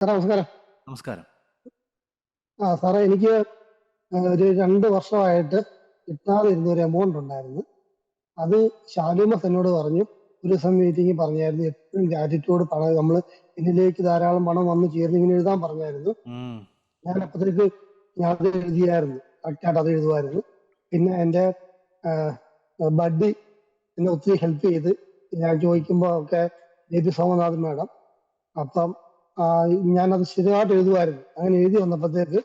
സാറേ നമസ്കാരം. നമസ്കാരം. സാറേ എനിക്ക് ഒരു 2 വർഷമായിട്ട് കിട്ടാതെ ഇരുന്ന ഒരു എമൗണ്ട് ഉണ്ടായിരുന്നു. അത് ഷാലൂമസ് എന്നോട് പറഞ്ഞു, ഒരു ദിവസം മീറ്റിംഗിൽ പറഞ്ഞായിരുന്നു, എപ്പോഴും ഗ്രാറ്റിറ്റ്യൂഡ് പണം നമ്മൾ എന്നിലേക്ക് ധാരാളം പണം വന്നു ചേർന്ന് ഇങ്ങനെ എഴുതാൻ പറഞ്ഞായിരുന്നു. ഉം. ഞാൻ അപ്പോഴത്തേക്ക് ഞാൻ അത് എഴുതിയായിരുന്നു, കറക്റ്റായിട്ട് അത് എഴുതുമായിരുന്നു. പിന്നെ എൻ്റെ ബഡ്ഡി എന്നെ ഒത്തിരി ഹെൽപ്പ് ചെയ്ത്, ഞാൻ ചോദിക്കുമ്പോൾ ഒക്കെ ദേവി സോമനാഥൻ മാഡം. അപ്പം ഞാനത് സ്ഥിരമായിട്ട് എഴുതുമായിരുന്നു. അങ്ങനെ എഴുതി വന്നപ്പോഴത്തേക്ക്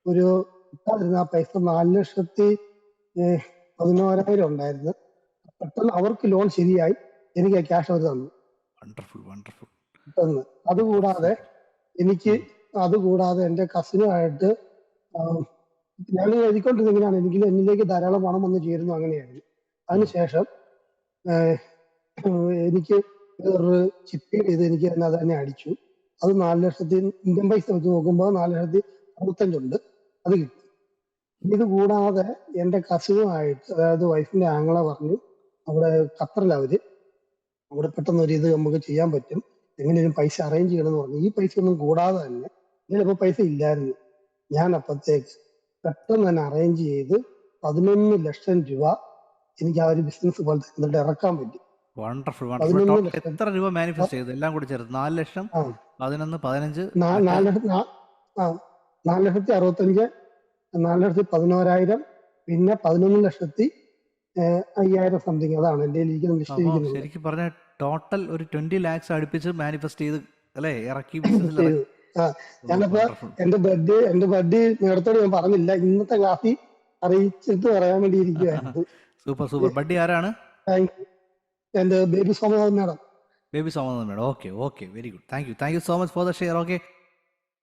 ഒരു കിട്ടാതിരുന്ന ആ പൈസ 4,11,000 ഉണ്ടായിരുന്നു. പെട്ടെന്ന് അവർക്ക് ലോൺ ശരിയായി, എനിക്ക് ക്യാഷ് അവർ തന്നു വണ്ടർഫുൾ വണ്ടർഫുൾ പെട്ടെന്ന്. സൂപ്പർ അതുകൂടാതെ സൂപ്പർ. എനിക്ക് ഉം. അതുകൂടാതെ എൻ്റെ കസിനുമായിട്ട് ഞാൻ എഴുതിക്കൊണ്ടിരുന്നെങ്കിലാണ് എന്നിലേക്ക് ധാരാളം പണം വന്ന് ചേരുന്നു. അങ്ങനെയായിരുന്നു. ഉം. അതിനുശേഷം ഏഹ്, എനിക്ക് വേറൊരു ചിട്ടി ഇത് എനിക്ക് തന്നെ അത് തന്നെ അടിച്ചു. അത് 4,00,000 ഇന്ത്യൻ പൈസ വെച്ച് നോക്കുമ്പോൾ 4,65,000 അത് കിട്ടി. ഇത് കൂടാതെ എന്റെ കസിനുമായിട്ട്, അതായത് വൈഫിന്റെ ആങ്ങളെ പറഞ്ഞു, അവിടെ ഖത്തറിലവര്, അവിടെ പെട്ടെന്ന് ഒരു ഇത് നമുക്ക് ചെയ്യാൻ പറ്റും, എങ്ങനെയും പൈസ അറേഞ്ച് ചെയ്യണമെന്ന് പറഞ്ഞു. ഈ പൈസ ഒന്നും കൂടാതെ തന്നെ ഇതിലിപ്പോ പൈസ ഇല്ലായിരുന്നു. ഞാൻ അപ്പത്തേക്ക് പെട്ടെന്ന് തന്നെ അറേഞ്ച് ചെയ്ത് 11 ലക്ഷം രൂപ എനിക്ക് ആ ഒരു ബിസിനസ് പോലത്തെ എന്നിട്ട് ഇറക്കാൻ പറ്റി. Wonderful wonderful. 11 ടോട്ടൽ ലക്ഷം എത്ര രൂപ മാനിഫെസ്റ്റ് ചെയ്തു? എല്ലാം കൂടി ചേർത്ത് 4 ലക്ഷം, ആ 11, 15 നാ- മറ്റേ നാല് ലക്ഷത്തി നാ- ആ 4,65,000, 4,11,000, പിന്നെ 11,05,000 സംതിങ്. അതാണ് എൻ്റെ ഇരിക്കുന്ന ലിസ്റ്റ് അപ്പോൾ ഇരിക്കുന്നത്. ശരിക്കും പറഞ്ഞ ടോട്ടൽ ഒരു 20 lakhs അടുപ്പിച്ച് മാനിഫെസ്റ്റ് ചെയ്ത് അല്ലേ ഇറക്കി, ബിസിനസ്സിൽ ചെയ്തു. ഇറക്കി. ഞാനപ്പോ വണ്ടർഫുൾ. എന്റെ ബഡ്ഡി നേരത്തോട് ഞാൻ പറഞ്ഞില്ല, ഇന്നത്തെ ക്ലാസ്സിൽ അറിയിച്ചിട്ട് പറയാൻ വേണ്ടി ഇരിക്കുവായിരുന്നു. Super super. ബഡ്ഡി ആരാണ്? Thank you. എന്റെ Baby Somanathan madam. Baby Somanathan madam. Okay okay, very good. Thank you so much for the share. Okay.